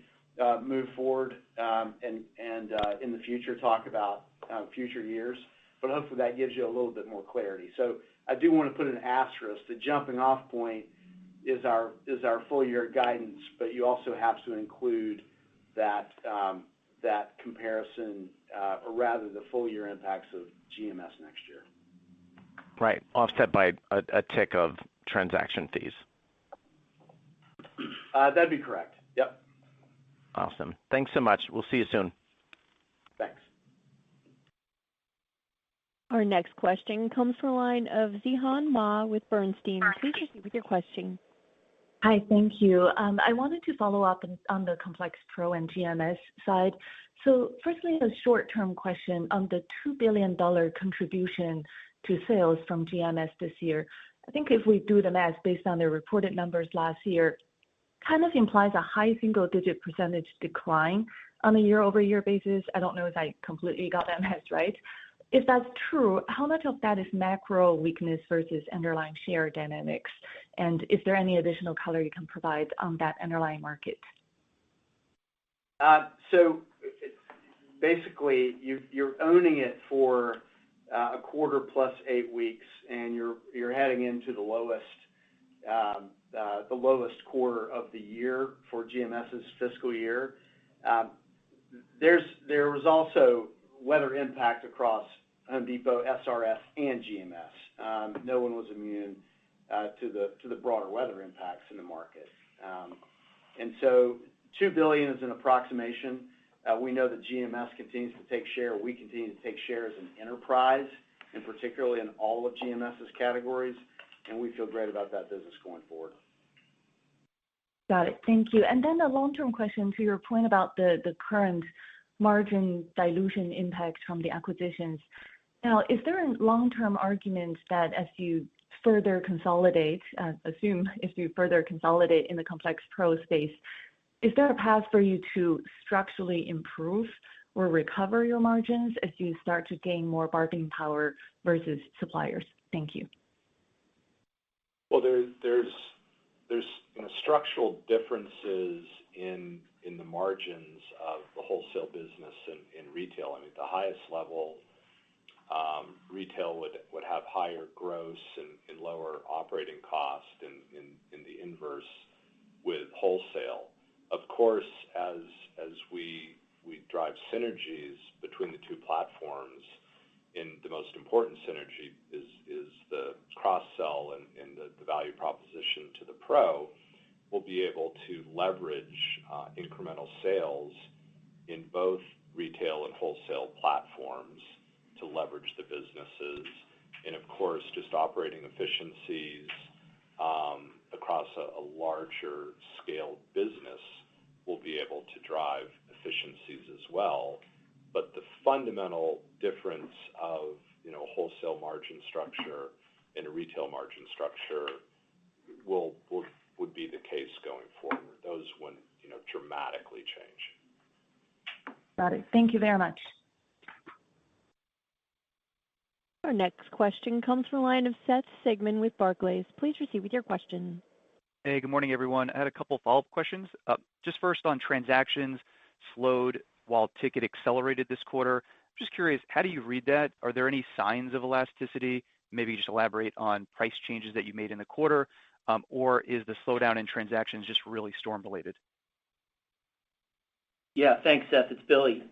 move forward and in the future talk about future years, but hopefully that gives you a little bit more clarity. So I do want to put an asterisk. The jumping off point is our full year guidance, but you also have to include that comparison, or rather the full year impacts of GMS next year. Right, offset by a tick of transaction fees. That'd be correct. Yep. Awesome. Thanks so much. We'll see you soon. Thanks. Our next question comes from the line of Zihan Ma with Bernstein. Please proceed with your question. Hi, thank you. I wanted to follow up on the Complex Pro and GMS side. So firstly, a short-term question on the $2 billion contribution to sales from GMS this year. I think if we do the math based on their reported numbers last year, kind of implies a high single-digit percentage decline on a year-over-year basis. I don't know if I completely got that math right. If that's true, how much of that is macro weakness versus underlying share dynamics? And is there any additional color you can provide on that underlying market? So basically, you're owning it for a quarter plus 8 weeks, and you're heading into the lowest quarter of the year for GMS's fiscal year. There was also weather impact across Home Depot, SRS, and GMS. No one was immune to the broader weather impacts in the market. And so $2 billion is an approximation. We know that GMS continues to take share. We continue to take share as an enterprise, and particularly in all of GMS's categories, and we feel great about that business going forward. Got it. Thank you. And then a long-term question to your point about the current margin dilution impact from the acquisitions. Now, is there a long-term argument that as you further consolidate, if you further consolidate in the Complex Pro space, is there a path for you to structurally improve or recover your margins as you start to gain more bargaining power versus suppliers? Thank you. Well, there's structural differences in the margins of the wholesale business and retail. I mean, the highest level, retail would have higher gross and lower operating cost in the inverse with wholesale. Of course, as we drive synergies between the two platforms, and the most important synergy is the cross-sell and the value proposition to the pro, we'll be able to leverage incremental sales in both retail and wholesale platforms to leverage the businesses. And of course, just operating efficiencies across a larger scaled business will be able to drive efficiencies as well. But the fundamental difference of wholesale margin structure and a retail margin structure would be the case going forward. Those wouldn't dramatically change. Got it. Thank you very much. Our next question comes from the line of Seth Sigman with Barclays. Please proceed with your question. Hey, good morning, everyone. I had a couple follow-up questions. Just first on transactions slowed while ticket accelerated this quarter. Just curious, how do you read that? Are there any signs of elasticity? Maybe just elaborate on price changes that you made in the quarter, or is the slowdown in transactions just really storm related? Yeah, thanks, Seth. It's Billy.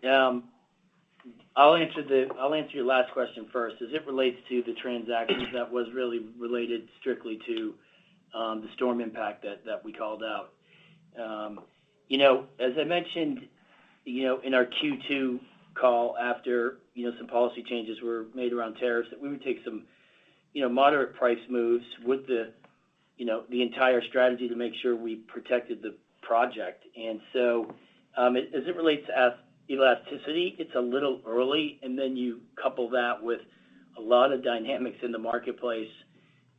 I'll answer your last question first. As it relates to the transactions, that was really related strictly to the storm impact that we called out. As I mentioned, in our Q2 call after, some policy changes were made around tariffs, that we would take some, moderate price moves with the entire strategy to make sure we protected the project. And so, as it relates to elasticity, it's a little early, and then you couple that with a lot of dynamics in the marketplace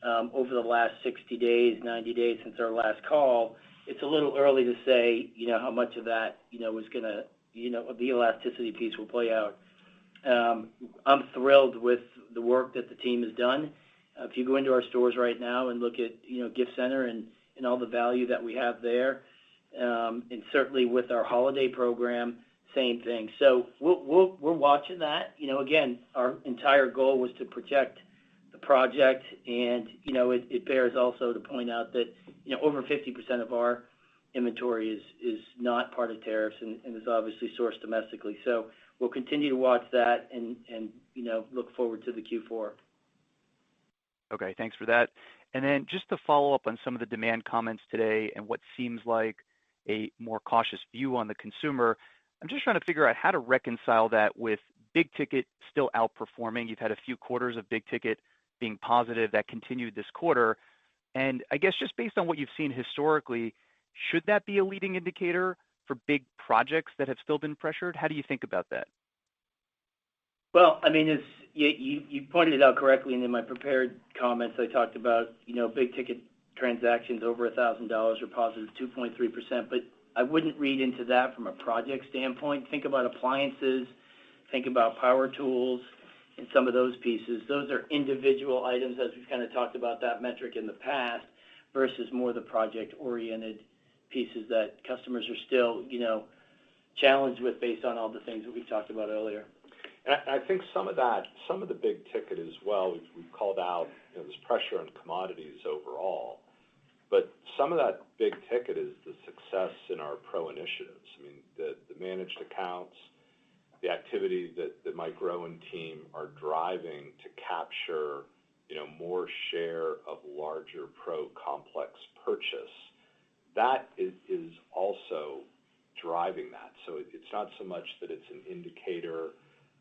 over the last 60 days, 90 days since our last call. It's a little early to say, how much of that, is going to, the elasticity piece will play out. I'm thrilled with the work that the team has done. If you go into our stores right now and look at, Gift Center and all the value that we have there, and certainly with our holiday program, same thing. So we're watching that. Again, our entire goal was to protect the project, and it bears also to point out that over 50% of our inventory is not part of tariffs and is obviously sourced domestically. So we'll continue to watch that and look forward to the Q4. Okay, thanks for that. And then just to follow up on some of the demand comments today and what seems like a more cautious view on the consumer. I'm just trying to figure out how to reconcile that with big ticket still outperforming. You've had a few quarters of big ticket being positive that continued this quarter. And I guess just based on what you've seen historically, should that be a leading indicator for big projects that have still been pressured? How do you think about that? Well, I mean, you pointed it out correctly, and in my prepared comments, I talked about, big ticket transactions over $1,000 are positive 2.3%, but I wouldn't read into that from a project standpoint. Think about appliances, think about power tools, and some of those pieces. Those are individual items, as we've kind of talked about that metric in the past, versus more the project-oriented pieces that customers are still, challenged with based on all the things that we've talked about earlier. And I think some of the big ticket as well, we've called out, this pressure on commodities overall, but some of that big ticket is the success in our pro initiatives. I mean, the managed accounts, the activity that Mike Rowe and team are driving to capture, more share of larger pro complex purchase, that is also driving that. So it's not so much that it's an indicator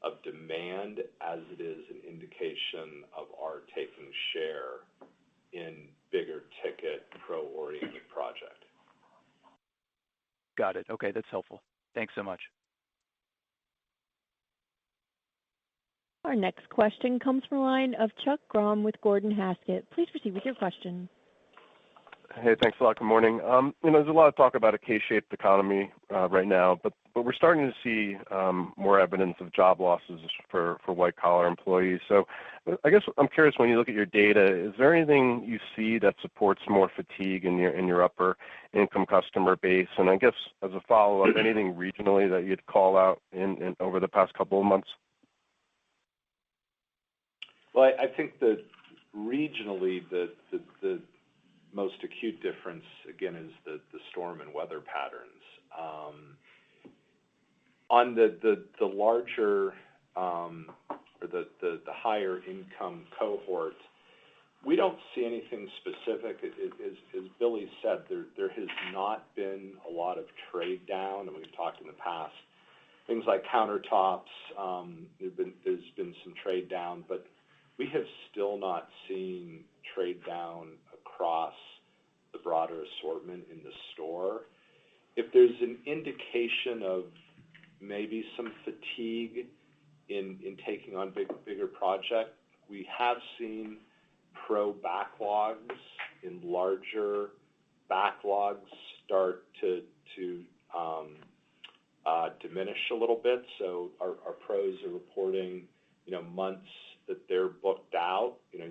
of demand as it is an indication of our taking share in bigger ticket pro-oriented project. Got it. Okay, that's helpful. Thanks so much. Our next question comes from the line of Chuck Grom with Gordon Haskett. Please proceed with your question. Hey, thanks a lot. Good morning. There's a lot of talk about a K-shaped economy right now, but we're starting to see more evidence of job losses for white-collar employees. So I guess I'm curious, when you look at your data, is there anything you see that supports more fatigue in your upper income customer base? And I guess as a follow-up, anything regionally that you'd call out in over the past couple of months? Well, I think that regionally the most acute difference, again, is the storm and weather patterns. On the larger or the higher income cohort, we don't see anything specific. As Billy said, there has not been a lot of trade down, and we've talked in the past. Things like countertops, there's been some trade down, but we have still not seen trade down across the broader assortment in the store. If there's an indication of maybe some fatigue in taking on bigger projects, we have seen pro backlogs in larger backlogs start to diminish a little bit. So our pros are reporting, months that they're booked out. As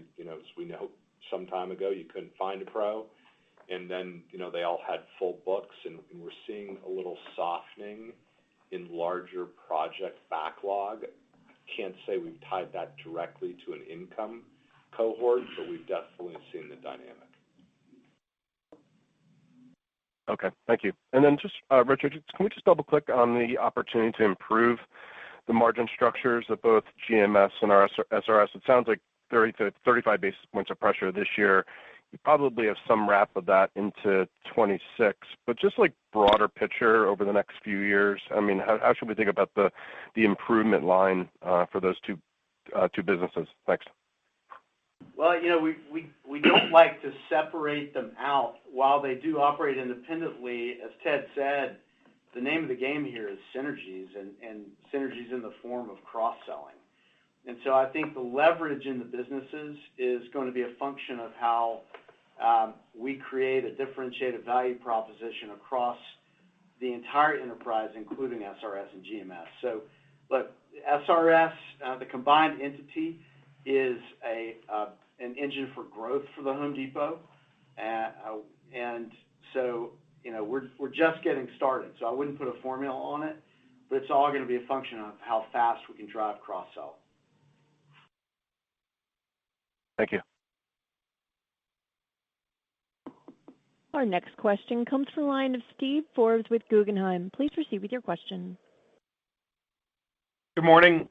we know, some time ago you couldn't find a pro, and then they all had full books, and we're seeing a little softening in larger project backlog. Can't say we've tied that directly to an income cohort, but we've definitely seen the dynamic. Okay, thank you. And then just, Richard, can we just double click on the opportunity to improve the margin structures of both GMS and our SRS? It sounds like 30 to 35 basis points of pressure this year. You probably have some wrap of that into 26, but just like broader picture over the next few years, I mean, how should we think about the improvement line for those two businesses? Thanks. Well, we don't like to separate them out while they do operate independently. As Ted said, the name of the game here is synergies, and synergies in the form of cross-selling. And so I think the leverage in the businesses is going to be a function of how we create a differentiated value proposition across the entire enterprise, including SRS and GMS. So, look, SRS, the combined entity, is an engine for growth for the Home Depot, and so we're just getting started. So I wouldn't put a formula on it, but it's all going to be a function of how fast we can drive cross-sell. Thank you. Our next question comes from the line of Steve Forbes with Guggenheim. Please proceed with your question. Good morning.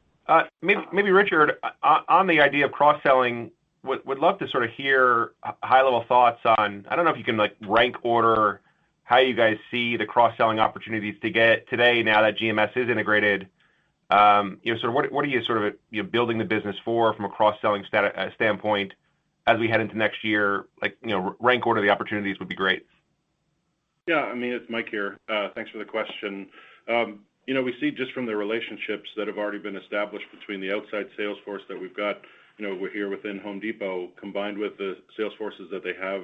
Maybe Richard, on the idea of cross-selling, would love to sort of hear high-level thoughts on, I don't know if you can rank order how you guys see the cross-selling opportunities to get today now that GMS is integrated. Sort of what are you sort of building the business from a cross-selling standpoint as we head into next year? Like, rank order the opportunities would be great. Yeah, I mean, it's Mike here. Thanks for the question. We see just from the relationships that have already been established between the outside sales force that we've got, we're here within Home Depot, combined with the sales forces that they have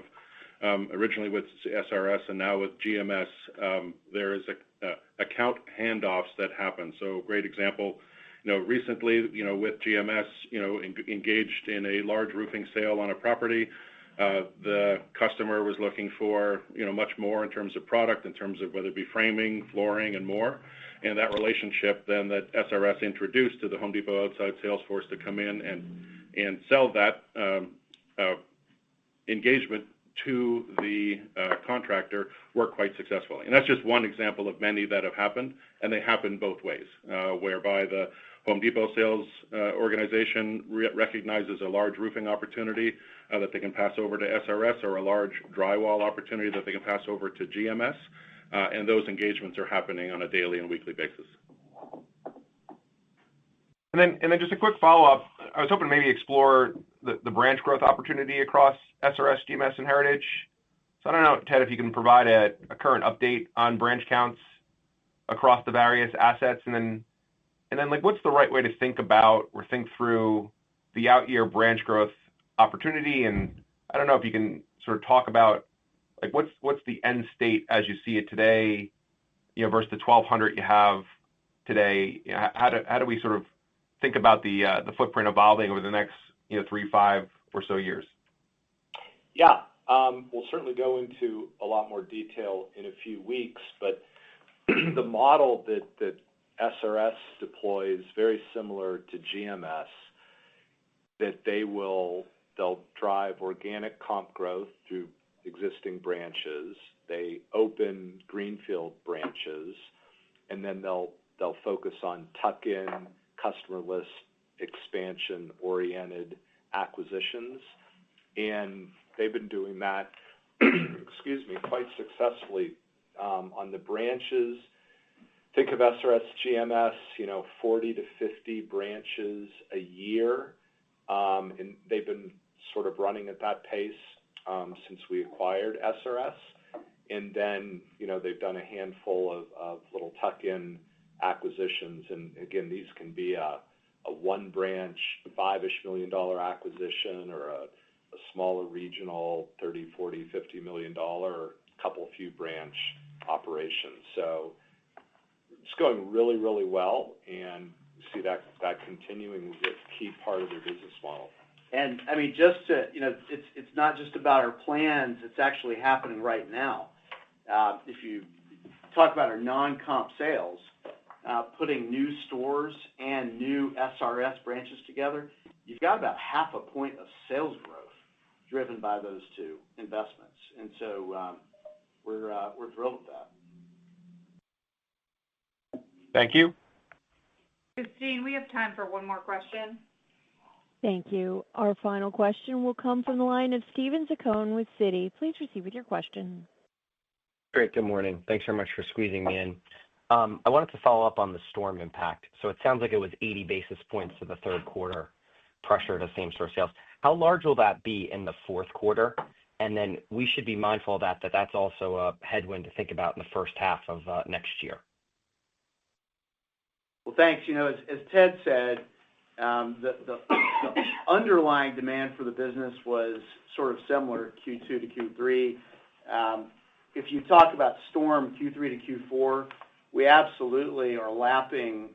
originally with SRS and now with GMS, there is account handoffs that happen. So great example, recently, with GMS, engaged in a large roofing sale on a property. The customer was looking for, much more in terms of product, in terms of whether it be framing, flooring, and more. And that relationship then that SRS introduced to the Home Depot outside sales force to come in and sell that engagement to the contractor worked quite successfully. And that's just one example of many that have happened, and they happen both ways, whereby the Home Depot sales organization recognizes a large roofing opportunity that they can pass over to SRS, or a large drywall opportunity that they can pass over to GMS, and those engagements are happening on a daily and weekly basis. And then just a quick follow-up. I was hoping to maybe explore the branch growth opportunity across SRS, GMS, and Heritage. So I don't know, Ted, if you can provide a current update on branch counts across the various assets, and then like, what's the right way to think about or think through the out-year branch growth opportunity? And I don't know if you can sort of talk about like what's the end state as you see it today, versus the 1,200 you have today. How do we sort of think about the footprint evolving over the next 3, 5 or so years? Yeah, we'll certainly go into a lot more detail in a few weeks, but the model that SRS deploys very similar to GMS, that they'll drive organic comp growth through existing branches. They open greenfield branches, and then they'll focus on tuck-in customer list expansion-oriented acquisitions, and they've been doing that, quite successfely on the branches. Think of SRS, GMS, 40 to 50 branches a year, and they've been sort of running at that pace since we acquired SRS. And then, they've done a handful of little tuck-in acquisitions, and again, these can be a one branch, $5-ish million acquisition, or a smaller regional, $30, $40, $50 million, couple few branch operations. So it's going really, really well, and see that continuing to be a key part of their business model. And I mean, just to, it's not just about our plans, it's actually happening right now. If you talk about our non-comp sales, putting new stores and new SRS branches together, you've got about half a point of sales growth driven by those two investments. And so we're thrilled with that. Thank you. Christine, we have time for one more question. Thank you. Our final question will come from the line of Steven Zaccone with Citi. Please proceed with your question. Great. Good morning. Thanks very much for squeezing me in. I wanted to follow up on the storm impact. So it sounds like it was 80 basis points to the third quarter pressure to same-store sales. How large will that be in the fourth quarter? And then we should be mindful of that's also a headwind to think about in the first half of next year. Well, thanks. As Ted said, the underlying demand for the business was sort of similar Q2 to Q3. If you talk about storm Q3 to Q4, we absolutely are lapping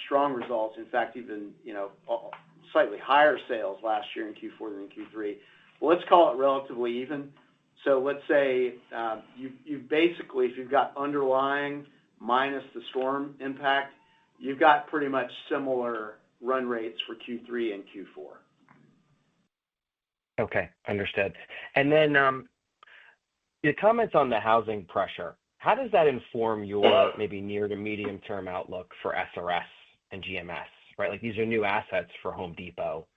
strong results. In fact, even slightly higher sales last year in Q4 than in Q3. Well, let's call it relatively even. So let's say you've basically, if you've got underlying minus the storm impact, you've got pretty much similar run rates for Q3 and Q4. Okay, understood. And then the comments on the housing pressure, how does that inform your maybe near to medium term outlook for SRS and GMS, right? Like these are new assets for Home Depot.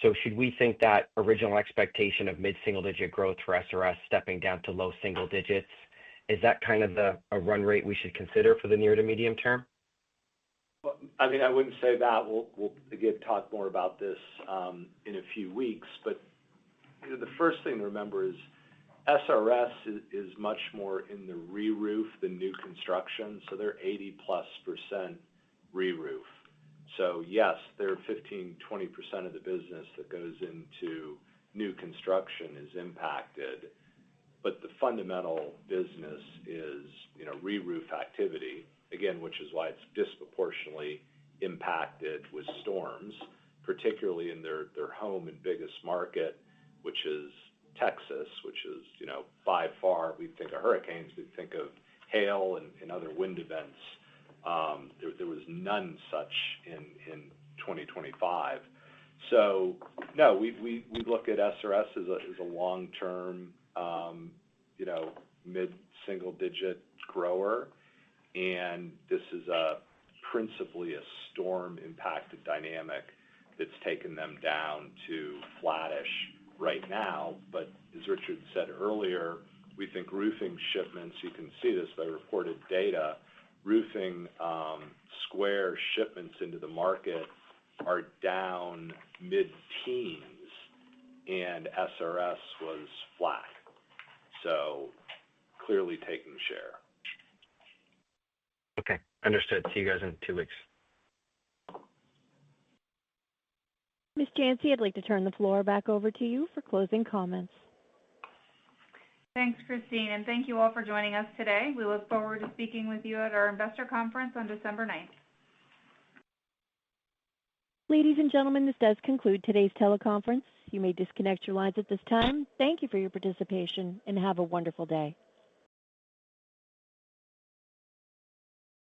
So should we think that original expectation of mid-single digit growth for SRS stepping down to low single digits Is that kind of a run rate we should consider for the near to medium term? Well, I mean, I wouldn't say that. We'll again talk more about this in a few weeks. But the first thing to remember is SRS is much more in the re-roof than new construction. So they're 80+% re-roof. So yes, they're 15-20% of the business that goes into new construction is impacted, but the fundamental business is, re-roof activity, again, which is why it's disproportionately impacted with storms, particularly in their home and biggest market, which is Texas, which is, by far, we think of hurricanes, we think of hail and other wind events. There was none such in 2025. So no, we look at SRS as a long-term, mid-single-digit grower, and this is principally a storm-impacted dynamic that's taken them down to flattish right now. But as Richard said earlier, we think roofing shipments, you can see this by reported data, roofing square shipments into the market are down mid-teens, and SRS was flat. So clearly taking share. Okay, understood. See you guys in 2 weeks. Ms. Jancy, I'd like to turn the floor back over to you for closing comments. Thanks, Christine, and thank you all for joining us today. We look forward to speaking with you at our investor conference on December 9th. Ladies and gentlemen, this does conclude today's teleconference. You may disconnect your lines at this time. Thank you for your participation, and have a wonderful day.